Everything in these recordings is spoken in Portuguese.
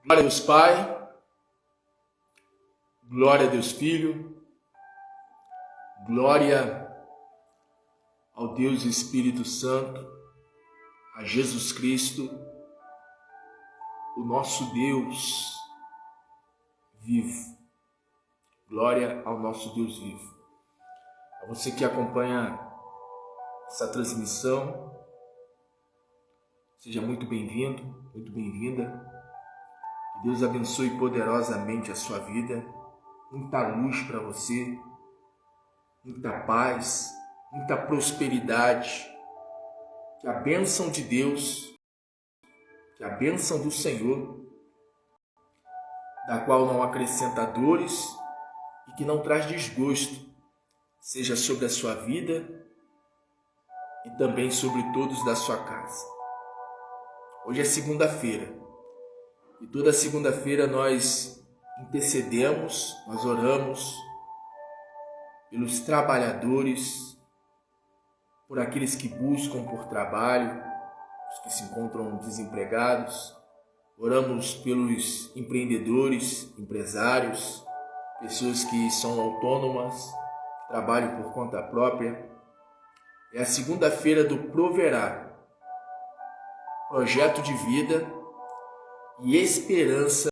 Glória a Deus Pai, glória a Deus Filho, glória ao Deus Espírito Santo, a Jesus Cristo, o nosso Deus vivo. Glória ao nosso Deus vivo. A você que acompanha essa transmissão, seja muito bem-vindo, muito bem-vinda. Que Deus abençoe poderosamente a sua vida, muita luz para você, muita paz, muita prosperidade. Que a bênção de Deus, que a bênção do Senhor, da qual não acrescenta dores e que não traz desgosto, seja sobre a sua vida e também sobre todos da sua casa. Hoje é segunda-feira e toda segunda-feira nós intercedemos, nós oramos pelos trabalhadores, por aqueles que buscam por trabalho, os que se encontram desempregados. Oramos pelos empreendedores, empresários, pessoas que são autônomas, trabalham por conta própria. É a segunda-feira do Proverá, projeto de vida e esperança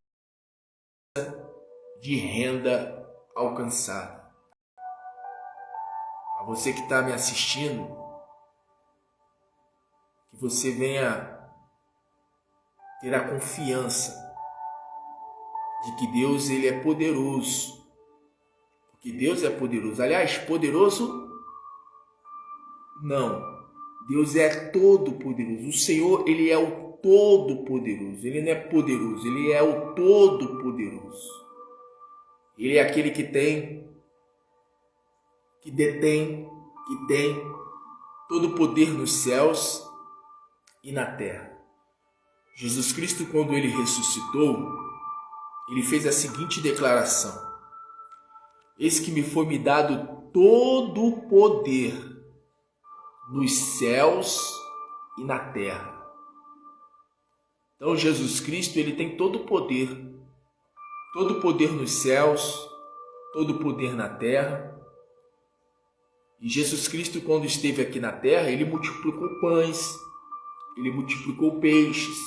de renda alcançada. A você que está me assistindo, que você venha ter a confiança de que Deus ele é poderoso. Porque Deus é poderoso. Aliás, poderoso? Não. Deus é todo poderoso. O Senhor, ele é o todo poderoso. Ele não é poderoso, ele é o todo poderoso. Ele é aquele que tem, que detém, que tem todo o poder nos céus e na terra. Jesus Cristo, quando ele ressuscitou, ele fez a seguinte declaração: eis que me foi dado todo o poder nos céus e na terra. Então Jesus Cristo, ele tem todo o poder nos céus, todo o poder na terra. E Jesus Cristo, quando esteve aqui na terra, ele multiplicou pães, ele multiplicou peixes.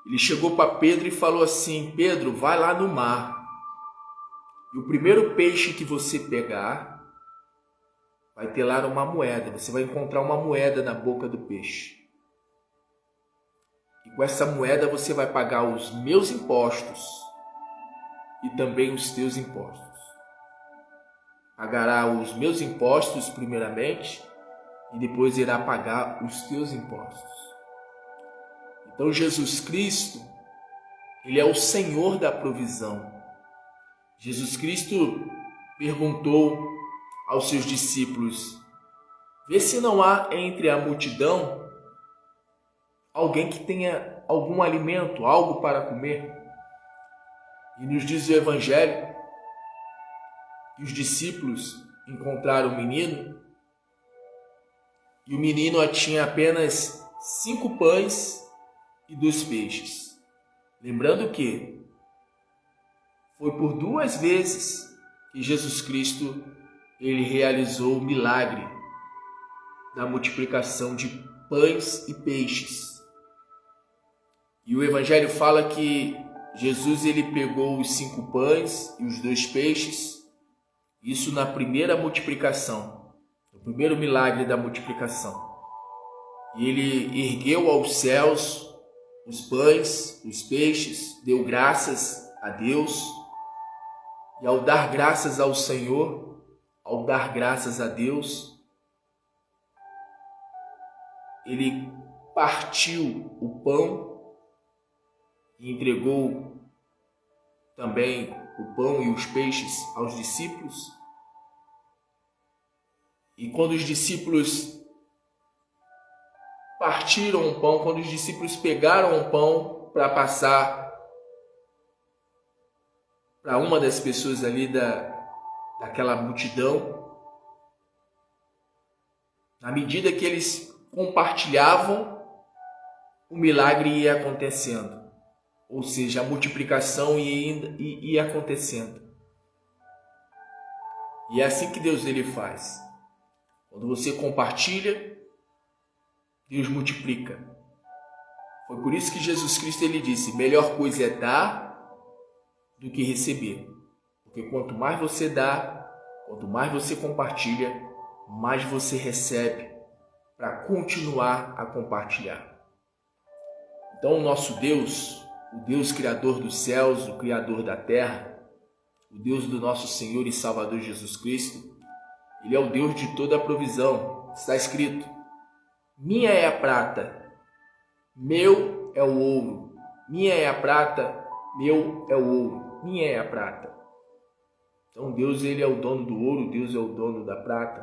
Ele chegou para Pedro e falou assim: Pedro, vai lá no mar. E o primeiro peixe que você pegar, vai ter lá uma moeda. Você vai encontrar uma moeda na boca do peixe. E com essa moeda você vai pagar os meus impostos e também os teus impostos. Pagará os meus impostos primeiramente e depois irá pagar os teus impostos. Então Jesus Cristo, ele é o Senhor da provisão. Jesus Cristo perguntou aos seus discípulos: vê se não há entre a multidão alguém que tenha algum alimento, algo para comer. E nos diz o Evangelho que os discípulos encontraram o menino e o menino tinha apenas 5 pães e 2 peixes. Lembrando que foi por 2 vezes que Jesus Cristo ele realizou o milagre da multiplicação de pães e peixes. E o Evangelho fala que Jesus ele pegou os 5 pães e os 2 peixes, isso na primeira multiplicação, no primeiro milagre da multiplicação. E ele ergueu aos céus os pães, os peixes, deu graças a Deus. E ao dar graças ao Senhor, ao dar graças a Deus, ele partiu o pão e entregou também o pão e os peixes aos discípulos. E quando os discípulos partiram o pão, quando os discípulos pegaram o pão para passar para uma das pessoas ali daquela multidão, na medida que eles compartilhavam, o milagre ia acontecendo. Ou seja, a multiplicação ia acontecendo. E é assim que Deus ele faz. Quando você compartilha, Deus multiplica. Foi por isso que Jesus Cristo ele disse: melhor coisa é dar do que receber. Porque quanto mais você dá, quanto mais você compartilha, mais você recebe para continuar a compartilhar. Então o nosso Deus, o Deus Criador dos céus, o Criador da terra, o Deus do nosso Senhor e Salvador Jesus Cristo, Ele é o Deus de toda a provisão. Está escrito: minha é a prata, meu é o ouro. Minha é a prata, meu é o ouro. Minha é a prata. Então Deus ele é o dono do ouro, Deus é o dono da prata.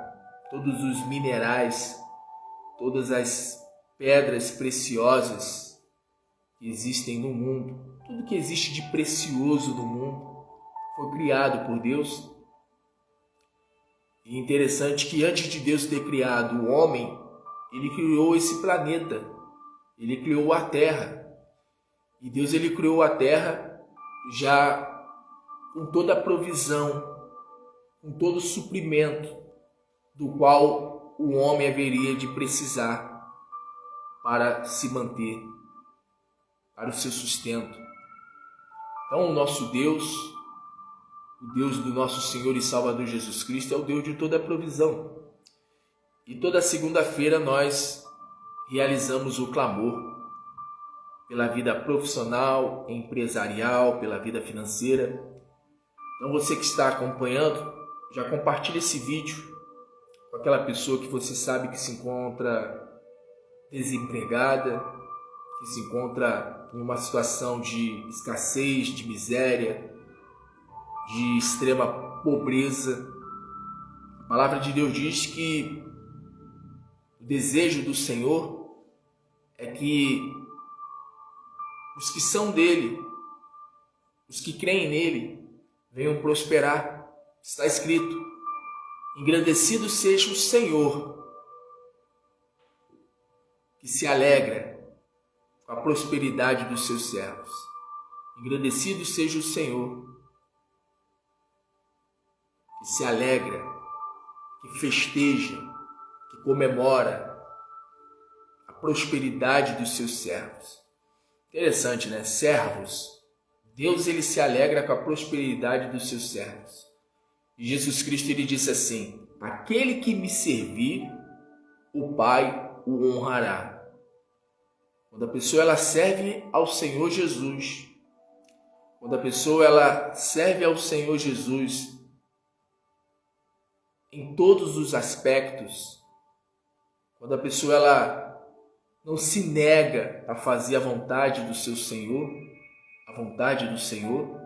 Todos os minerais, todas as pedras preciosas que existem no mundo, tudo que existe de precioso no mundo, foi criado por Deus. E é interessante que antes de Deus ter criado o homem, Ele criou esse planeta, Ele criou a Terra. E Deus ele criou a Terra já com toda a provisão, com todo o suprimento do qual o homem haveria de precisar para se manter, para o seu sustento. Então o nosso Deus, o Deus do nosso Senhor e Salvador Jesus Cristo, é o Deus de toda a provisão. E toda segunda-feira nós realizamos o clamor pela vida profissional, empresarial, pela vida financeira. Então você que está acompanhando, já compartilhe esse vídeo com aquela pessoa que você sabe que se encontra desempregada, que se encontra em uma situação de escassez, de miséria, de extrema pobreza. A palavra de Deus diz que o desejo do Senhor é que os que são dele, os que creem nele, venham prosperar. Está escrito: engrandecido seja o Senhor, que se alegra com a prosperidade dos seus servos. Engrandecido seja o Senhor, que se alegra, que festeja, que comemora a prosperidade dos seus servos. Interessante, né? Servos. Deus ele se alegra com a prosperidade dos seus servos. E Jesus Cristo ele disse assim: aquele que me servir, o Pai o honrará. Quando a pessoa ela serve ao Senhor Jesus, quando a pessoa ela serve ao Senhor Jesus em todos os aspectos, quando a pessoa ela não se nega a fazer a vontade do seu Senhor, a vontade do Senhor,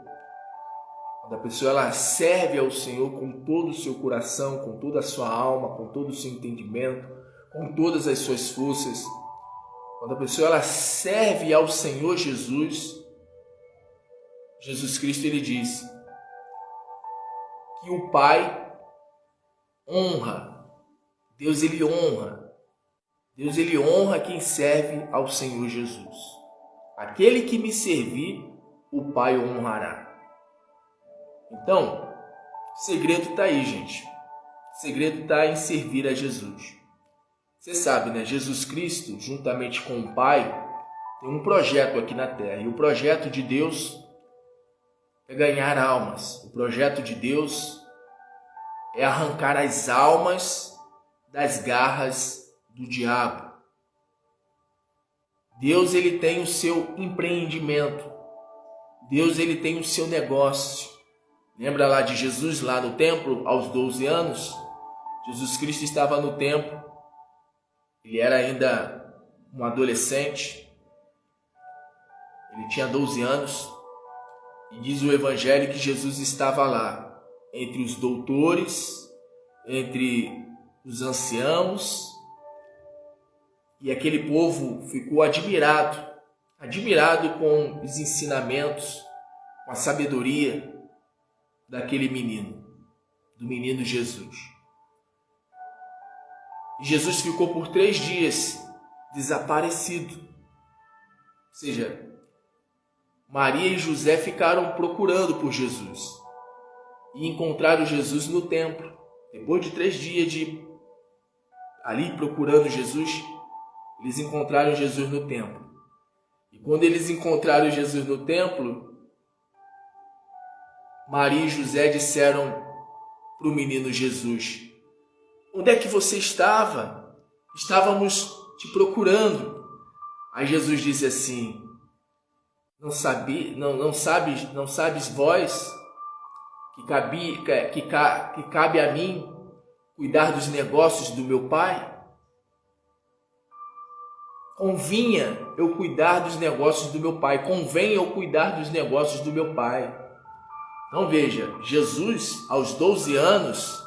quando a pessoa ela serve ao Senhor com todo o seu coração, com toda a sua alma, com todo o seu entendimento, com todas as suas forças, quando a pessoa ela serve ao Senhor Jesus, Jesus Cristo ele diz que o Pai honra, Deus ele honra quem serve ao Senhor Jesus. Aquele que me servir, o Pai o honrará. Então, o segredo está aí, gente. O segredo está em servir a Jesus. Você sabe, né? Jesus Cristo, juntamente com o Pai, tem um projeto aqui na Terra. E o projeto de Deus é ganhar almas. O projeto de Deus é arrancar as almas das garras do diabo. Deus ele tem o seu empreendimento. Deus ele tem o seu negócio. Lembra lá de Jesus lá no templo aos 12 anos? Jesus Cristo estava no templo. Ele era ainda um adolescente. Ele tinha 12 anos. E diz o Evangelho que Jesus estava lá, entre os doutores, entre os anciãos, e aquele povo ficou admirado com os ensinamentos, com a sabedoria daquele menino, do menino Jesus. E Jesus ficou por 3 dias desaparecido, ou seja, Maria e José ficaram procurando por Jesus e encontraram Jesus no templo. Depois de 3 dias de ali procurando Jesus, eles encontraram Jesus no templo. E quando eles encontraram Jesus no templo, Maria e José disseram para o menino Jesus: onde é que você estava? Estávamos te procurando. Aí Jesus disse assim: não sabes vós que cabe a mim cuidar dos negócios do meu Pai? Convinha eu cuidar dos negócios do meu Pai. Convém eu cuidar dos negócios do meu Pai. Então veja, Jesus, aos 12 anos,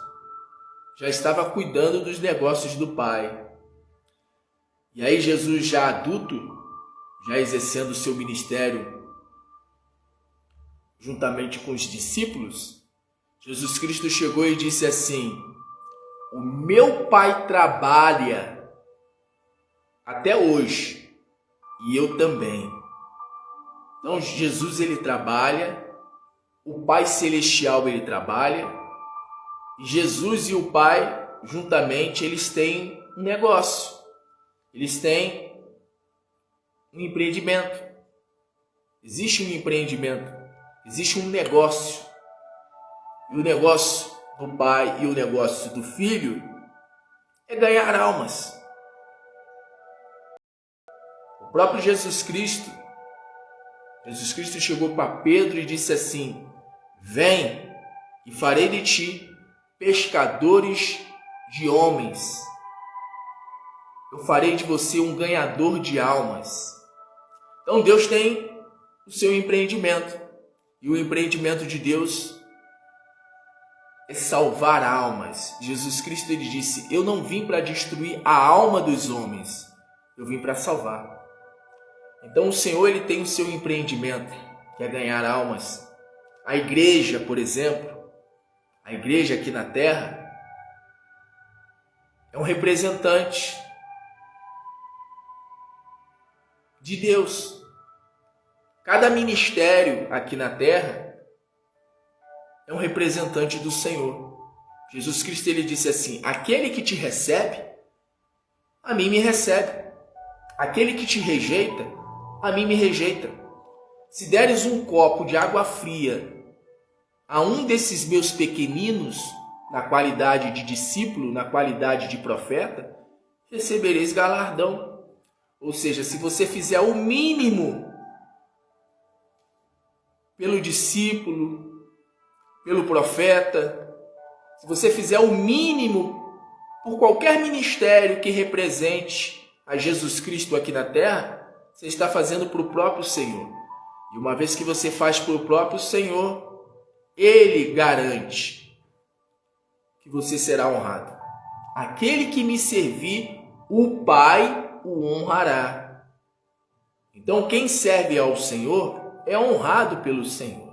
já estava cuidando dos negócios do Pai. E aí Jesus, já adulto, já exercendo o seu ministério juntamente com os discípulos, Jesus Cristo chegou e disse assim: o meu Pai trabalha até hoje e eu também. Então Jesus, ele trabalha, o Pai Celestial, ele trabalha, e Jesus e o Pai, juntamente, eles têm um negócio, eles têm um empreendimento. Existe um empreendimento, existe um negócio. E o negócio do Pai e o negócio do Filho é ganhar almas. O próprio Jesus Cristo chegou para Pedro e disse assim: vem e farei de ti pescadores de homens. Eu farei de você um ganhador de almas. Então Deus tem o seu empreendimento. E o empreendimento de Deus é salvar almas. Jesus Cristo, ele disse: eu não vim para destruir a alma dos homens, eu vim para salvar. Então o Senhor, ele tem o seu empreendimento, que é ganhar almas. A igreja, por exemplo, a igreja aqui na terra, é um representante de Deus. Cada ministério aqui na terra é um representante do Senhor. Jesus Cristo, ele disse assim: aquele que te recebe, a mim me recebe. Aquele que te rejeita, a mim me rejeita. Se deres um copo de água fria a um desses meus pequeninos, na qualidade de discípulo, na qualidade de profeta, recebereis galardão. Ou seja, se você fizer o mínimo pelo discípulo, pelo profeta, se você fizer o mínimo por qualquer ministério que represente a Jesus Cristo aqui na terra, você está fazendo para o próprio Senhor. E uma vez que você faz para o próprio Senhor, Ele garante que você será honrado. Aquele que me servir, o Pai o honrará. Então, quem serve ao Senhor é honrado pelo Senhor.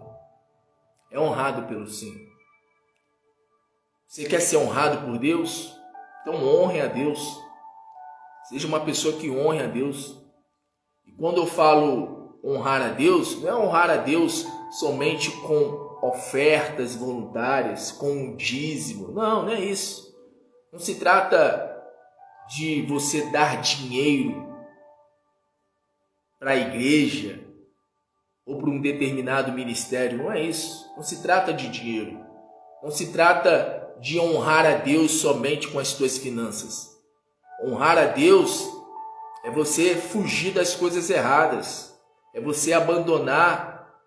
É honrado pelo Senhor. Você quer ser honrado por Deus? Então honre a Deus. Seja uma pessoa que honre a Deus. E quando eu falo honrar a Deus, não é honrar a Deus somente com ofertas voluntárias, com um dízimo. Não é isso. Não se trata de você dar dinheiro para a igreja ou para um determinado ministério. Não é isso. Não se trata de dinheiro. Não se trata de honrar a Deus somente com as tuas finanças. Honrar a Deus é você fugir das coisas erradas. É você abandonar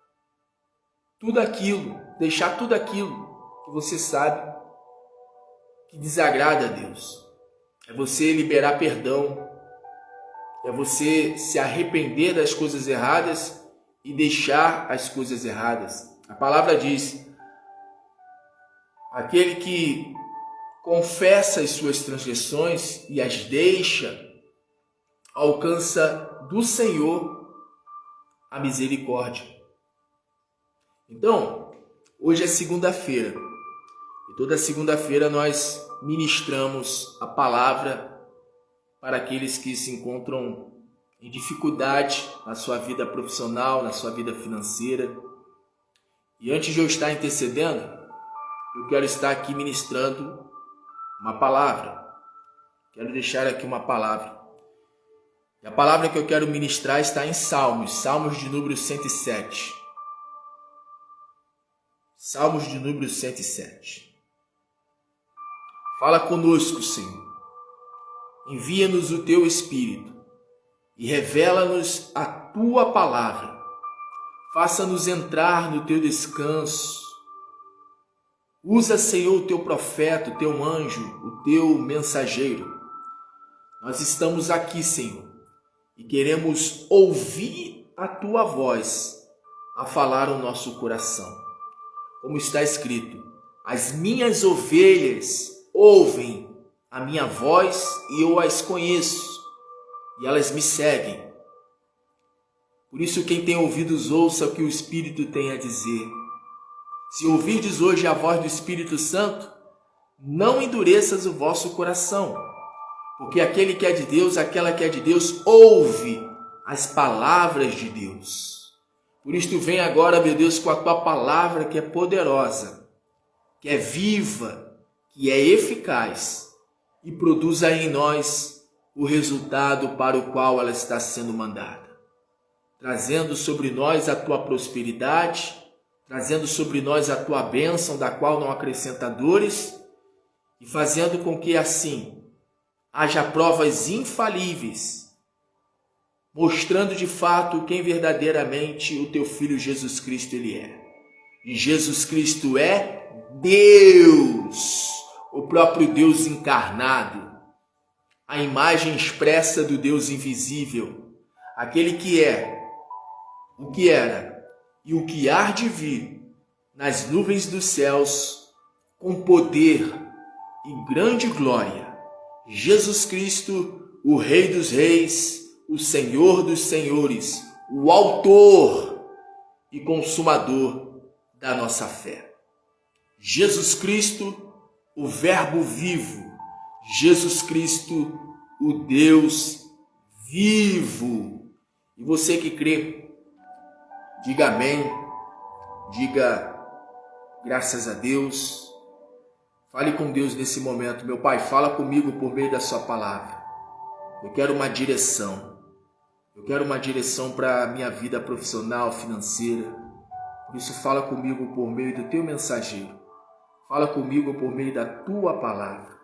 tudo aquilo, deixar tudo aquilo que você sabe que desagrada a Deus. É você liberar perdão. É você se arrepender das coisas erradas e deixar as coisas erradas. A palavra diz: aquele que confessa as suas transgressões e as deixa, alcança do Senhor a misericórdia. Então, hoje é segunda-feira. E toda segunda-feira nós ministramos a palavra para aqueles que se encontram em dificuldade na sua vida profissional, na sua vida financeira. E antes de eu estar intercedendo, eu quero estar aqui ministrando uma palavra. Quero deixar aqui uma palavra. E a palavra que eu quero ministrar está em Salmos de número 107. Salmos de número 107. Fala conosco, Senhor. Envia-nos o teu Espírito e revela-nos a tua palavra. Faça-nos entrar no teu descanso. Usa, Senhor, o teu profeta, o teu anjo, o teu mensageiro. Nós estamos aqui, Senhor, e queremos ouvir a tua voz a falar o nosso coração. Como está escrito, as minhas ovelhas ouvem a minha voz e eu as conheço, e elas me seguem. Por isso, quem tem ouvidos, ouça o que o Espírito tem a dizer. Se ouvirdes hoje a voz do Espírito Santo, não endureças o vosso coração, porque aquele que é de Deus, aquela que é de Deus, ouve as palavras de Deus. Por isto vem agora, meu Deus, com a tua palavra que é poderosa, que é viva, que é eficaz e produz aí em nós o resultado para o qual ela está sendo mandada. Trazendo sobre nós a tua prosperidade, trazendo sobre nós a tua bênção, da qual não acrescenta dores, e fazendo com que assim haja provas infalíveis, mostrando de fato quem verdadeiramente o teu Filho Jesus Cristo ele é. E Jesus Cristo é Deus, o próprio Deus encarnado, a imagem expressa do Deus invisível, aquele que é, o que era e o que há de vir nas nuvens dos céus, com poder e grande glória. Jesus Cristo, o Rei dos Reis, o Senhor dos Senhores, o autor e consumador da nossa fé. Jesus Cristo, o Verbo vivo. Jesus Cristo, o Deus vivo. E você que crê, diga amém, diga graças a Deus. Fale com Deus nesse momento. Meu Pai, fala comigo por meio da sua palavra. Eu quero uma direção. Eu quero uma direção para a minha vida profissional, financeira. Por isso, fala comigo por meio do teu mensageiro. Fala comigo por meio da tua palavra.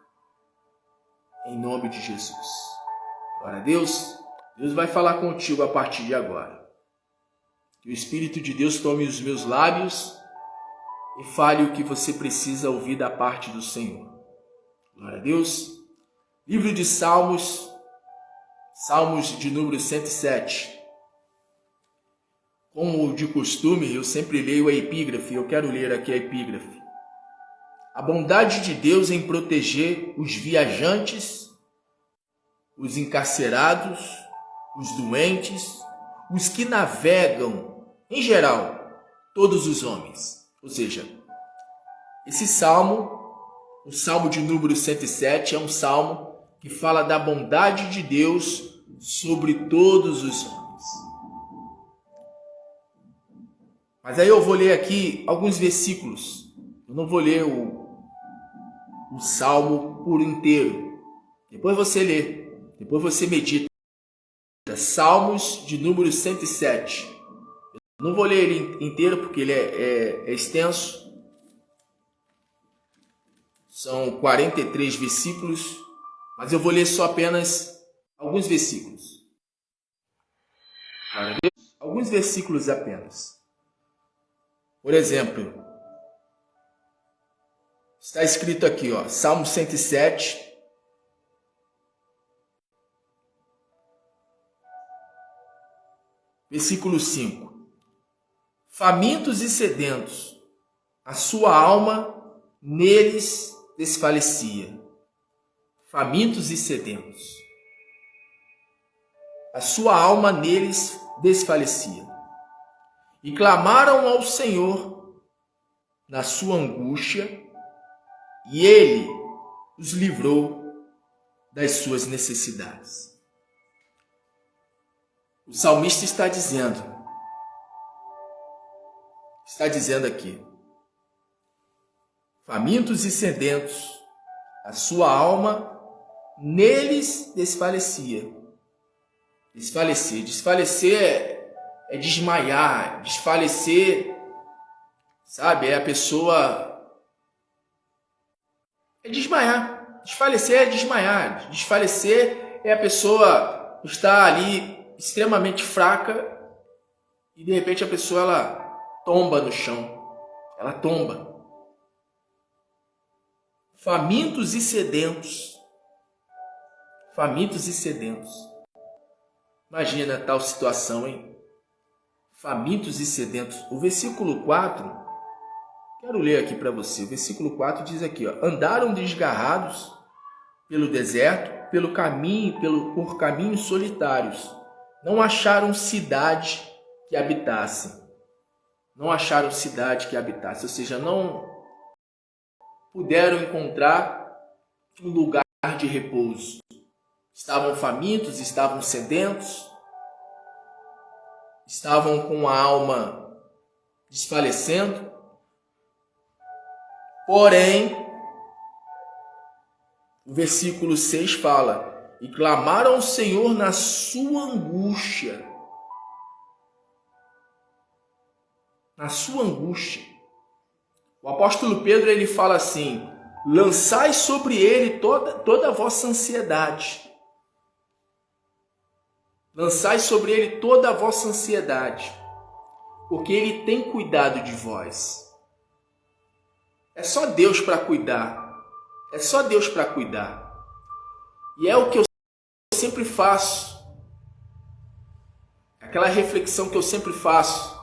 Em nome de Jesus. Glória a Deus. Deus vai falar contigo a partir de agora. Que o Espírito de Deus tome os meus lábios e fale o que você precisa ouvir da parte do Senhor. Glória a Deus. Livro de Salmos, Salmos de número 107. Como de costume, eu sempre leio a epígrafe. Eu quero ler aqui a epígrafe. A bondade de Deus em proteger os viajantes, os encarcerados, os doentes, os que navegam, em geral, todos os homens. Ou seja, esse salmo, o salmo de número 107, é um salmo que fala da bondade de Deus sobre todos os homens. Mas aí eu vou ler aqui alguns versículos. Eu não vou ler o salmo por inteiro. Depois você lê, depois você medita. Salmos de número 107. Eu não vou ler ele inteiro porque ele é extenso. São 43 versículos, mas eu vou ler só apenas alguns versículos. Alguns versículos apenas. Por exemplo, está escrito aqui, ó, Salmo 107, versículo 5. Famintos e sedentos, a sua alma neles desfalecia. Famintos e sedentos, a sua alma neles desfalecia. E clamaram ao Senhor na sua angústia, e Ele os livrou das suas necessidades. O salmista está dizendo aqui: famintos e sedentos, a sua alma neles desfalecia. Desfalecer é desmaiar, desfalecer, sabe? É a pessoa... É desmaiar. Desfalecer é desmaiar. Desfalecer é a pessoa estar ali extremamente fraca e de repente a pessoa ela tomba no chão. Ela tomba. Famintos e sedentos. Famintos e sedentos. Imagina tal situação, hein? Famintos e sedentos. O versículo 4... Quero ler aqui para você. O versículo 4 diz aqui, ó: andaram desgarrados pelo deserto, por caminhos solitários. Não acharam cidade que habitassem. Não acharam cidade que habitassem. Ou seja, não puderam encontrar um lugar de repouso. Estavam famintos, estavam sedentos, estavam com a alma desfalecendo. Porém, o versículo 6 fala: e clamaram ao Senhor na sua angústia. Na sua angústia. O apóstolo Pedro ele fala assim: lançai sobre ele toda a vossa ansiedade. Lançai sobre ele toda a vossa ansiedade, porque ele tem cuidado de vós. É só Deus para cuidar. É só Deus para cuidar. E é o que eu sempre faço. Aquela reflexão que eu sempre faço.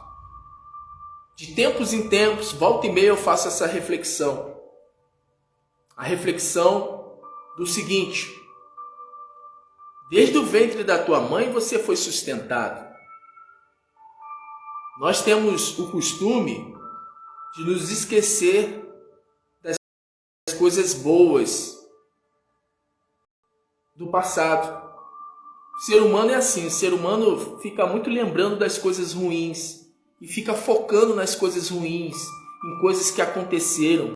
De tempos em tempos, volta e meia eu faço essa reflexão. A reflexão do seguinte: desde o ventre da tua mãe você foi sustentado. Nós temos o costume de nos esquecer das coisas boas do passado. O ser humano é assim, o ser humano fica muito lembrando das coisas ruins e fica focando nas coisas ruins, em coisas que aconteceram.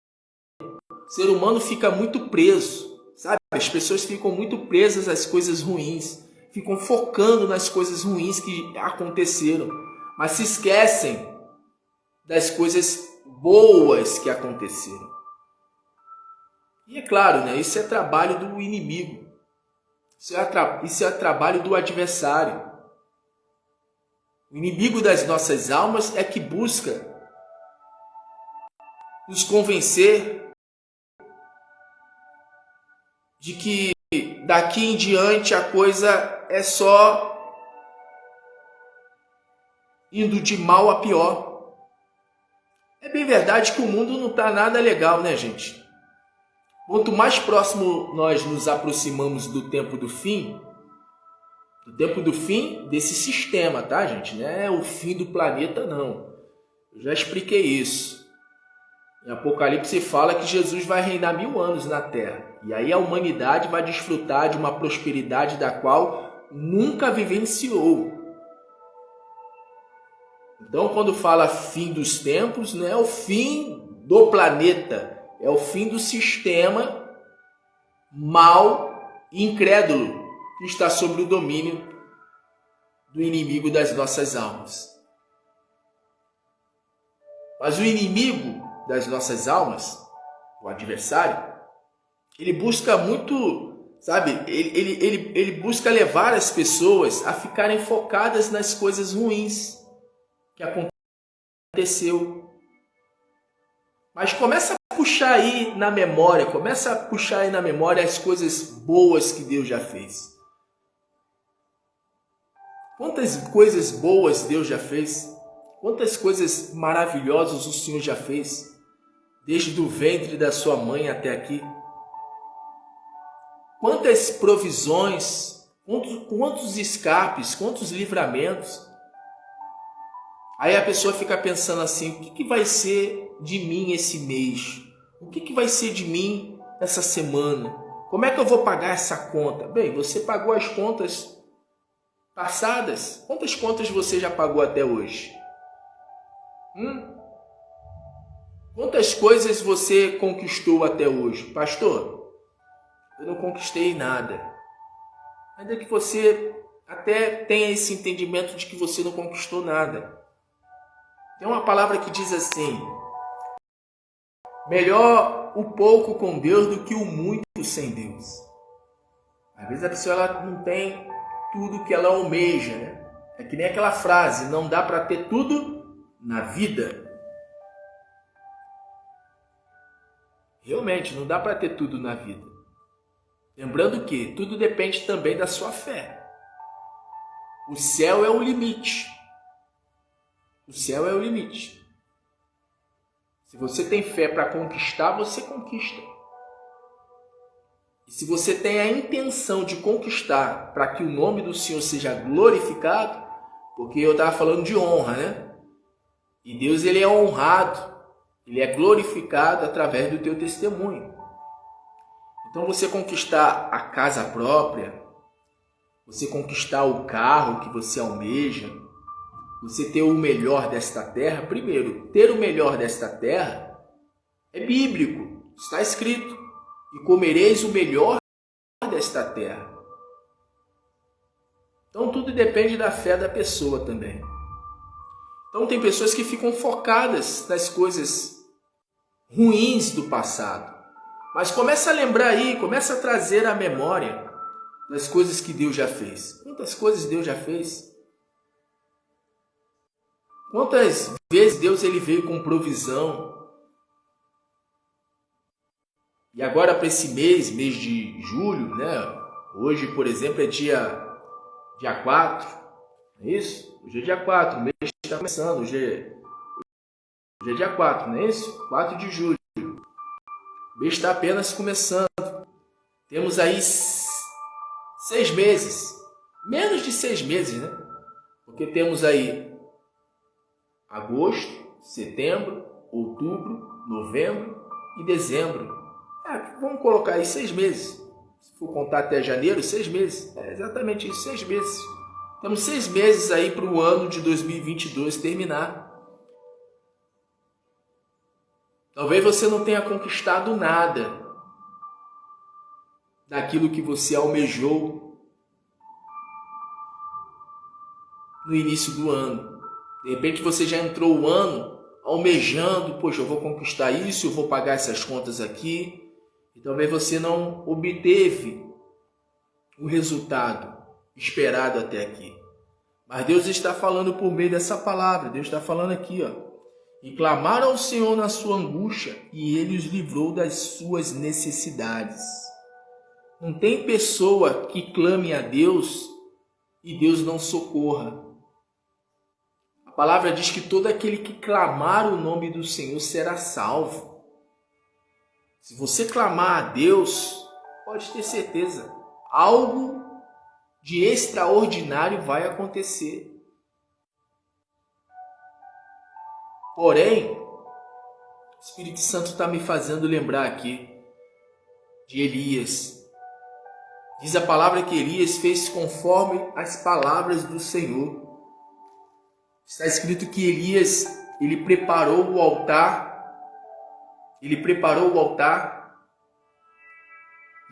O ser humano fica muito preso, sabe? As pessoas ficam muito presas às coisas ruins, ficam focando nas coisas ruins que aconteceram, mas se esquecem das coisas boas que aconteceram. E é claro, né? Isso é trabalho do inimigo. Isso é trabalho do adversário. O inimigo das nossas almas é que busca nos convencer de que daqui em diante a coisa é só indo de mal a pior. É bem verdade que o mundo não está nada legal, né, gente? Quanto mais próximo nós nos aproximamos do tempo do fim desse sistema, tá, gente? Não é o fim do planeta, não. Eu já expliquei isso. Em Apocalipse fala que Jesus vai reinar 1000 anos na Terra. E aí a humanidade vai desfrutar de uma prosperidade da qual nunca vivenciou. Então, quando fala fim dos tempos, não é o fim do planeta. É o fim do sistema mau e incrédulo que está sob o domínio do inimigo das nossas almas. Mas o inimigo das nossas almas, o adversário, ele busca muito, sabe? Ele busca levar as pessoas a ficarem focadas nas coisas ruins que aconteceu. Mas começa a puxar aí na memória, as coisas boas que Deus já fez. Quantas coisas boas Deus já fez? Quantas coisas maravilhosas o Senhor já fez? Desde o ventre da sua mãe até aqui. Quantas provisões, quantos escapes, quantos livramentos. Aí a pessoa fica pensando assim: o que vai ser de mim esse mês? O que vai ser de mim essa semana? Como é que eu vou pagar essa conta? Bem, você pagou as contas passadas. Quantas contas você já pagou até hoje? Quantas coisas você conquistou até hoje? Pastor, eu não conquistei nada. Ainda que você até tenha esse entendimento de que você não conquistou nada. Tem uma palavra que diz assim: melhor o pouco com Deus do que o muito sem Deus. Às vezes a pessoa ela não tem tudo que ela almeja, né? É que nem aquela frase: não dá para ter tudo na vida. Realmente, não dá para ter tudo na vida. Lembrando que tudo depende também da sua fé. O céu é o limite. O céu é o limite. Se você tem fé para conquistar, você conquista. E se você tem a intenção de conquistar para que o nome do Senhor seja glorificado, porque eu estava falando de honra, né? E Deus ele é honrado, ele é glorificado através do teu testemunho. Então você conquistar a casa própria, você conquistar o carro que você almeja, você ter o melhor desta terra, primeiro, ter o melhor desta terra é bíblico, está escrito: e comereis o melhor desta terra. Então tudo depende da fé da pessoa também. Então tem pessoas que ficam focadas nas coisas ruins do passado. Mas começa a lembrar aí, começa a trazer à memória das coisas que Deus já fez. Quantas coisas Deus já fez? Quantas vezes Deus ele veio com provisão? E agora para esse mês de julho, né? Hoje, por exemplo, é dia 4, não é isso? Hoje é dia 4, o mês está começando, hoje é dia 4, não é isso? 4 de julho. O mês está apenas começando. Temos aí 6 meses, menos de 6 meses, né? Porque temos aí agosto, setembro, outubro, novembro e dezembro. Vamos colocar aí 6 meses. Se for contar até janeiro, 6 meses. É exatamente isso, 6 meses. Temos 6 meses aí para o ano de 2022 terminar. Talvez você não tenha conquistado nada daquilo que você almejou no início do ano. De repente você já entrou o ano almejando: poxa, eu vou conquistar isso, eu vou pagar essas contas aqui. E talvez você não obteve o resultado esperado até aqui. Mas Deus está falando por meio dessa palavra. Deus está falando aqui, ó: e clamaram ao Senhor na sua angústia, e Ele os livrou das suas necessidades. Não tem pessoa que clame a Deus e Deus não socorra. A palavra diz que todo aquele que clamar o nome do Senhor será salvo. Se você clamar a Deus, pode ter certeza, algo de extraordinário vai acontecer. Porém, o Espírito Santo está me fazendo lembrar aqui de Elias. Diz a palavra que Elias fez conforme as palavras do Senhor. Está escrito que Elias, ele preparou o altar. E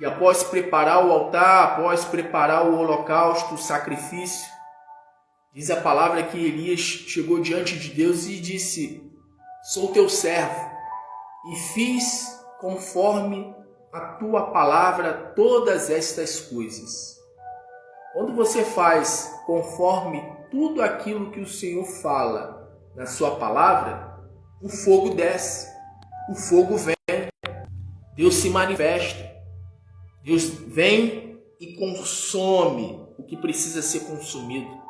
após preparar o altar, após preparar o holocausto, o sacrifício, diz a palavra que Elias chegou diante de Deus e disse: sou teu servo e fiz conforme a tua palavra todas estas coisas. Quando você faz conforme tudo aquilo que o Senhor fala na sua palavra, o fogo desce, o fogo vem, Deus se manifesta, Deus vem e consome o que precisa ser consumido.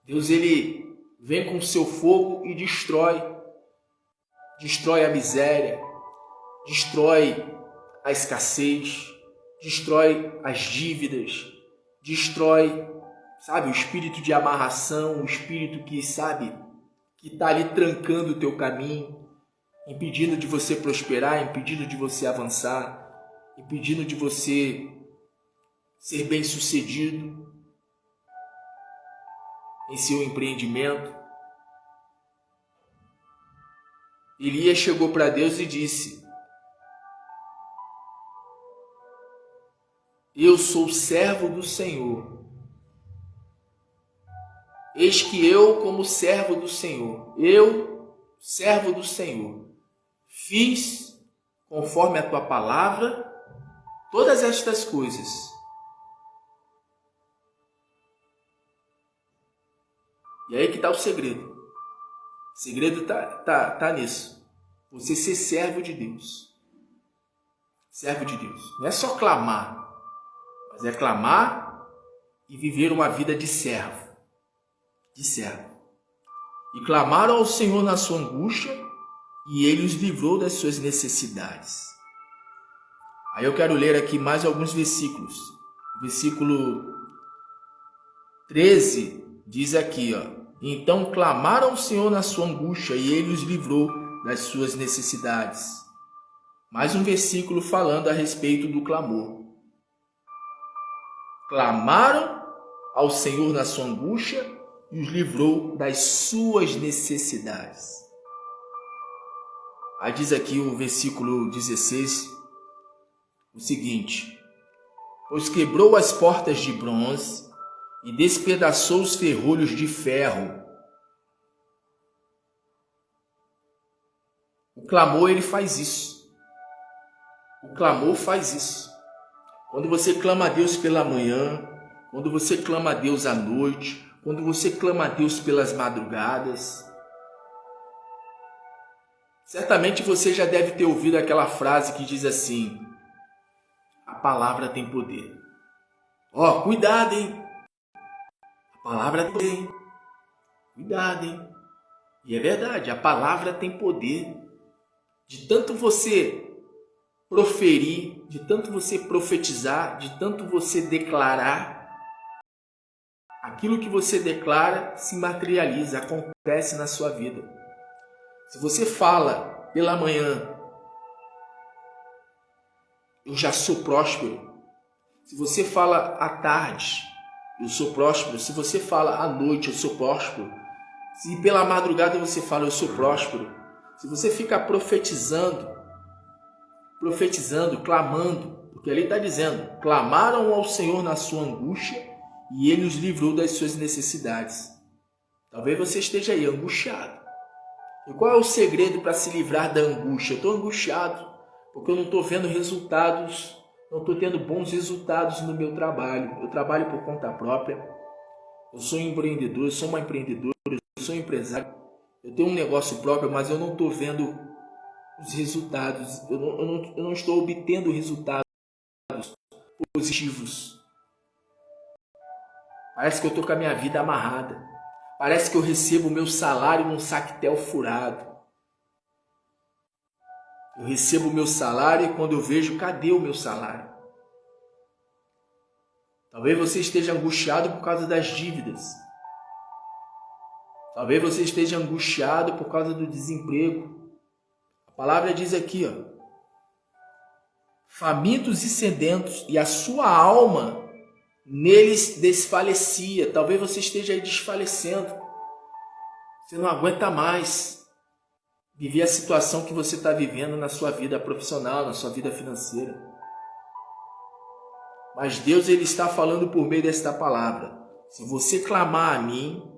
Deus ele vem com o seu fogo e destrói a miséria, destrói a escassez, destrói as dívidas, destrói, o espírito de amarração, o espírito que está ali trancando o teu caminho, impedindo de você prosperar, impedindo de você avançar, impedindo de você, ser bem-sucedido em seu empreendimento. Elias chegou para Deus e disse: eu sou servo do Senhor. Eis que eu, como servo do Senhor, eu, servo do Senhor, fiz, conforme a tua palavra, todas estas coisas. E aí que está o segredo. O segredo tá nisso. Você ser servo de Deus. Servo de Deus. Não é só clamar, mas é clamar e viver uma vida de servo. De servo. E clamaram ao Senhor na sua angústia, e Ele os livrou das suas necessidades. Aí eu quero ler aqui mais alguns versículos. O versículo 13 diz aqui, ó: então clamaram ao Senhor na sua angústia, e Ele os livrou das suas necessidades. Mais um versículo falando a respeito do clamor. Clamaram ao Senhor na sua angústia e os livrou das suas necessidades. Aí diz aqui o versículo 16 o seguinte: pois quebrou as portas de bronze e despedaçou os ferrolhos de ferro. O clamor, ele faz isso. O clamor faz isso. Quando você clama a Deus pela manhã, quando você clama a Deus à noite, quando você clama a Deus pelas madrugadas, certamente você já deve ter ouvido aquela frase que diz assim: a palavra tem poder. Ó, cuidado, hein? A palavra tem poder. Cuidado, hein? E é verdade, a palavra tem poder. De tanto você proferir, de tanto você profetizar, de tanto você declarar, aquilo que você declara se materializa, acontece na sua vida. Se você fala pela manhã, eu já sou próspero. Se você fala à tarde, eu sou próspero. Se você fala à noite, eu sou próspero. Se pela madrugada você fala, eu sou próspero. Se você fica profetizando, clamando, porque ali está dizendo: clamaram ao Senhor na sua angústia e Ele os livrou das suas necessidades. Talvez você esteja aí angustiado. E qual é o segredo para se livrar da angústia? Eu estou angustiado porque eu não estou vendo resultados, não estou tendo bons resultados no meu trabalho. Eu trabalho por conta própria, eu sou empreendedor, eu sou uma empreendedora, eu sou empresário. Eu tenho um negócio próprio, mas eu não estou vendo os resultados. Eu não estou obtendo resultados positivos. Parece que eu estou com a minha vida amarrada. Parece que eu recebo o meu salário num sactel furado. Eu recebo o meu salário e quando eu vejo, cadê o meu salário? Talvez você esteja angustiado por causa das dívidas. Talvez você esteja angustiado por causa do desemprego. A palavra diz aqui, ó: famintos e sedentos, e a sua alma neles desfalecia. Talvez você esteja aí desfalecendo. Você não aguenta mais viver a situação que você está vivendo na sua vida profissional, na sua vida financeira. Mas Deus, Ele está falando por meio desta palavra: se você clamar a mim,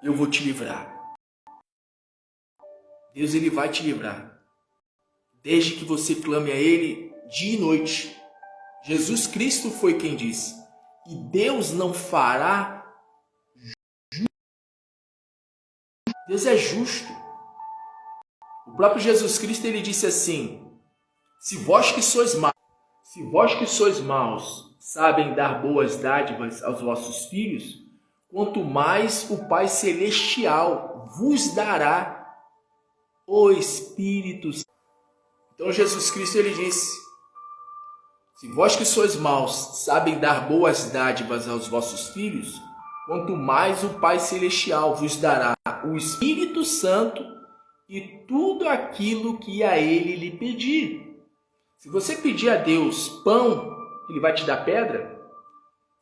eu vou te livrar. Deus, Ele vai te livrar. Desde que você clame a Ele dia e noite. Jesus Cristo foi quem disse: e Deus não fará justo. Deus é justo. O próprio Jesus Cristo, Ele disse assim: se vós que sois maus sabem dar boas dádivas aos vossos filhos, quanto mais o Pai Celestial vos dará o Espírito Santo. Então Jesus Cristo, Ele disse: se vós que sois maus sabem dar boas dádivas aos vossos filhos, quanto mais o Pai Celestial vos dará o Espírito Santo e tudo aquilo que a Ele lhe pedir. Se você pedir a Deus pão, Ele vai te dar pedra?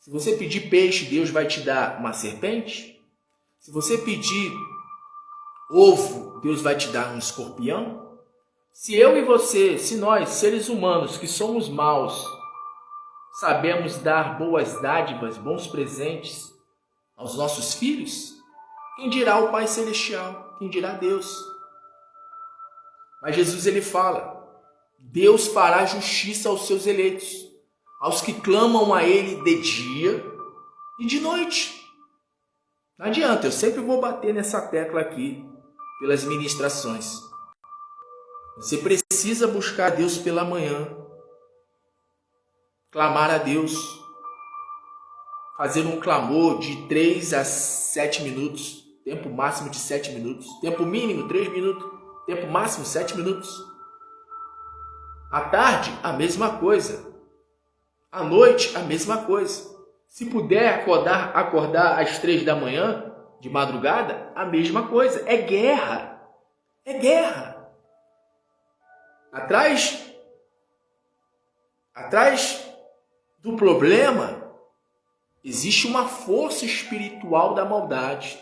Se você pedir peixe, Deus vai te dar uma serpente? Se você pedir ovo, Deus vai te dar um escorpião? Se eu e você, se nós, seres humanos que somos maus, sabemos dar boas dádivas, bons presentes aos nossos filhos, quem dirá o Pai Celestial? Quem dirá Deus? Mas Jesus ele fala, Deus fará justiça aos seus eleitos, aos que clamam a Ele de dia e de noite. Não adianta, eu sempre vou bater nessa tecla aqui, pelas ministrações. Você precisa buscar a Deus pela manhã, clamar a Deus, fazer um clamor de 3 a 7 minutos, tempo máximo de 7 minutos, tempo mínimo 3 minutos, tempo máximo 7 minutos. À tarde, a mesma coisa. À noite, a mesma coisa. Se puder acordar às 3 da manhã, de madrugada, a mesma coisa. É guerra. É guerra. Atrás do problema, existe uma força espiritual da maldade.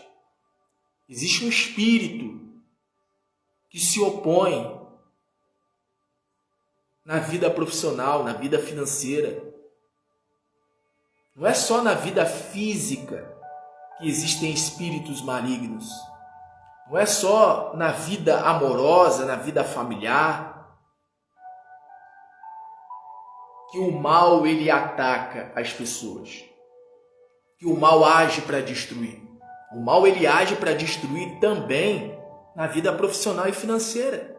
Existe um espírito que se opõe na vida profissional, na vida financeira. Não é só na vida física que existem espíritos malignos. Não é só na vida amorosa, na vida familiar, que o mal ele ataca as pessoas. Que o mal age para destruir. O mal ele age para destruir também na vida profissional e financeira.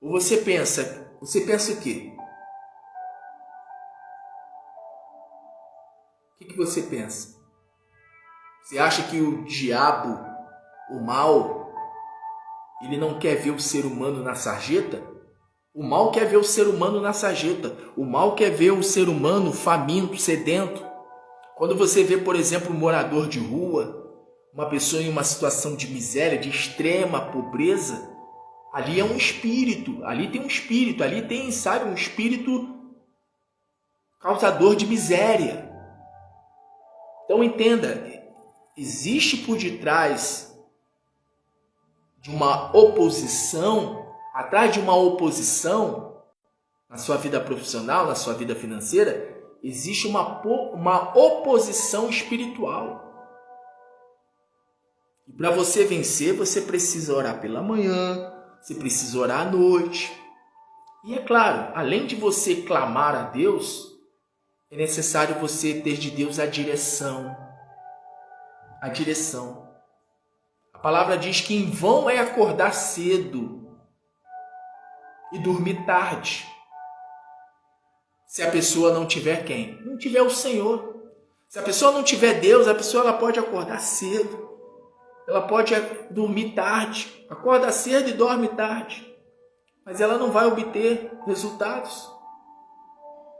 Ou você pensa o quê? O que você pensa? Você acha que o diabo, o mal, ele não quer ver o ser humano na sarjeta? O mal quer ver o ser humano na sarjeta. O mal quer ver o ser humano faminto, sedento. Quando você vê, por exemplo, um morador de rua, uma pessoa em uma situação de miséria, de extrema pobreza, ali é um espírito, ali tem um espírito, ali tem, sabe, um espírito causador de miséria. Então entenda, existe por detrás de uma oposição, atrás de uma oposição na sua vida profissional, na sua vida financeira, existe uma oposição espiritual. E para você vencer, você precisa orar pela manhã, você precisa orar à noite. E é claro, além de você clamar a Deus, é necessário você ter de Deus a direção. A direção. A palavra diz que em vão é acordar cedo e dormir tarde. Se a pessoa não tiver quem? Não tiver o Senhor. Se a pessoa não tiver Deus, a pessoa ela pode acordar cedo. Ela pode dormir tarde. Acorda cedo e dorme tarde. Mas ela não vai obter resultados.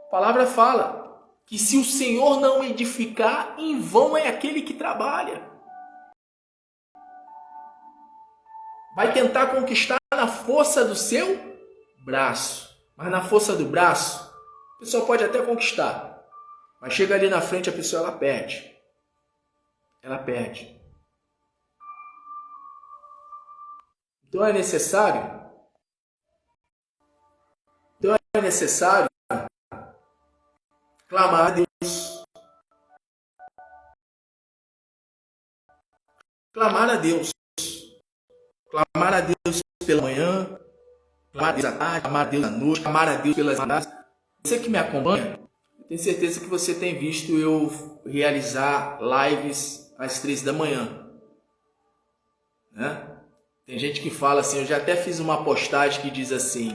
A palavra fala que se o Senhor não edificar, em vão é aquele que trabalha. Vai tentar conquistar na força do seu braço. Mas na força do braço, a pessoa pode até conquistar. Mas chega ali na frente, a pessoa ela perde. Ela perde. Então é necessário clamar a Deus. Clamar a Deus. Clamar a Deus pela manhã, clamar a Deus à tarde, clamar a Deus à noite, clamar a Deus pelas madrugadas. Você que me acompanha, eu tenho certeza que você tem visto eu realizar lives às 3 da manhã. Né? Tem gente que fala assim, eu já até fiz uma postagem que diz assim,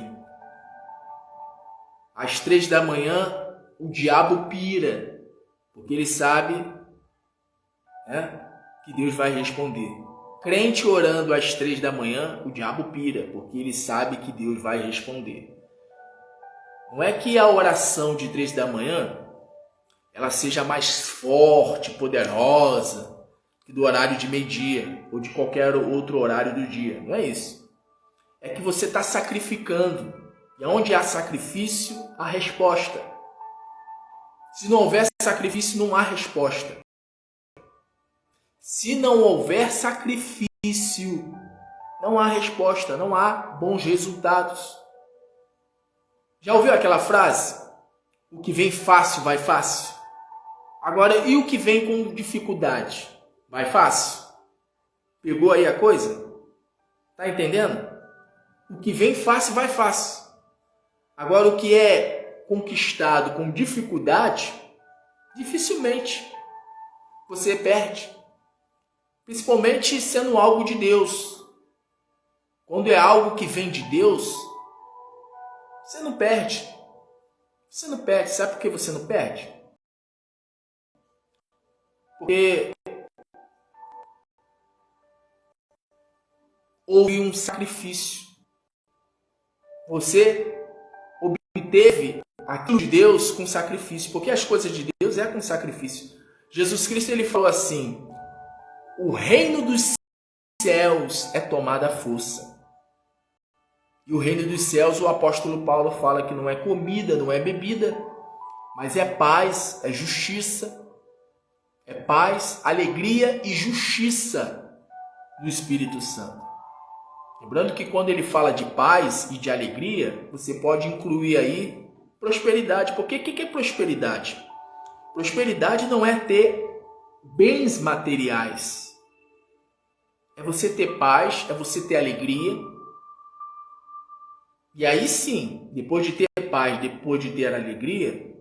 às 3 da manhã o diabo pira, porque ele sabe, né, que Deus vai responder. Crente orando às 3 da manhã, o diabo pira, porque ele sabe que Deus vai responder. Não é que a oração de 3 da manhã ela seja mais forte, poderosa, que do horário de meio-dia ou de qualquer outro horário do dia. Não é isso. É que você está sacrificando. E onde há sacrifício, há resposta. Se não houver sacrifício, não há resposta. Se não houver sacrifício, não há resposta, não há bons resultados. Já ouviu aquela frase? O que vem fácil, vai fácil. Agora, e o que vem com dificuldade? Vai fácil? Pegou aí a coisa? Tá entendendo? O que vem fácil, vai fácil. Agora, o que é conquistado com dificuldade, dificilmente você perde. Principalmente sendo algo de Deus. Quando é algo que vem de Deus, você não perde. Você não perde. Sabe por que você não perde? Porque houve um sacrifício. Você obteve aquilo de Deus com sacrifício. Porque as coisas de Deus é com sacrifício. Jesus Cristo ele falou assim: o reino dos céus é tomado à força. E o reino dos céus, o apóstolo Paulo fala que não é comida, não é bebida, mas é paz, é justiça. É paz, alegria e justiça do Espírito Santo. Lembrando que quando ele fala de paz e de alegria, você pode incluir aí prosperidade. Porque o que é prosperidade? Prosperidade não é ter bens materiais. É você ter paz, é você ter alegria. E aí sim, depois de ter paz, depois de ter alegria,